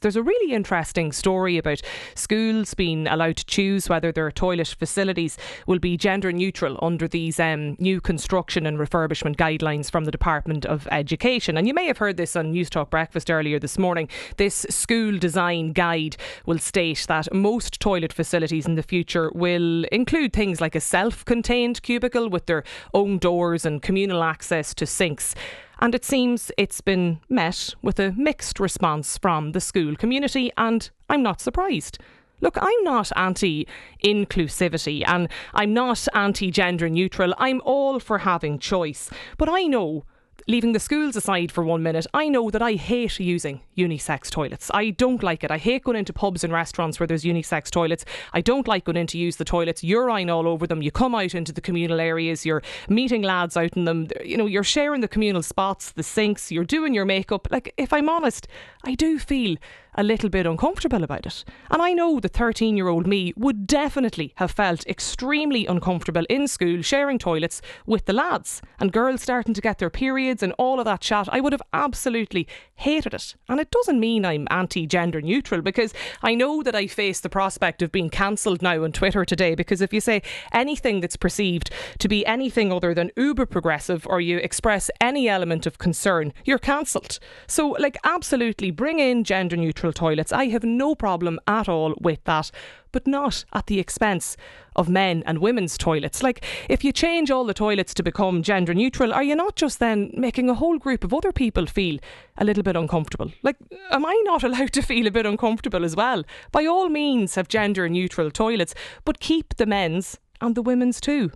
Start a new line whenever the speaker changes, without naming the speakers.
There's a really interesting story about schools being allowed to choose whether their toilet facilities will be gender neutral under these new construction and refurbishment guidelines from the Department of Education. And you may have heard this on Newstalk Breakfast earlier this morning. This school design guide will state that most toilet facilities in the future will include things like a self-contained cubicle with their own doors and communal access to sinks. And it seems it's been met with a mixed response from the school community, and I'm not surprised. Look, I'm not anti-inclusivity and I'm not anti-gender neutral. I'm all for having choice. But I know, leaving the schools aside for 1 minute, I know that I hate using unisex toilets. I don't like it. I hate going into pubs and restaurants where there's unisex toilets. I don't like going in to use the toilets. Urine all over them. You come out into the communal areas. You're meeting lads out in them. You know, you're sharing the communal spots, the sinks. You're doing your makeup. Like, if I'm honest, I do feel a little bit uncomfortable about it. And I know the 13-year-old me would definitely have felt extremely uncomfortable in school sharing toilets with the lads and girls starting to get their periods and all of that chat. I would have absolutely hated it. And it doesn't mean I'm anti-gender neutral, because I know that I face the prospect of being cancelled now on Twitter today, because if you say anything that's perceived to be anything other than uber progressive or you express any element of concern, you're cancelled. So, like, absolutely bring in gender neutral toilets. I have no problem at all with that, but not at the expense of men and women's toilets. Like, if you change all the toilets to become gender neutral, are you not just then making a whole group of other people feel a little bit uncomfortable? Like, am I not allowed to feel a bit uncomfortable as well? By all means, have gender neutral toilets, but keep the men's and the women's too.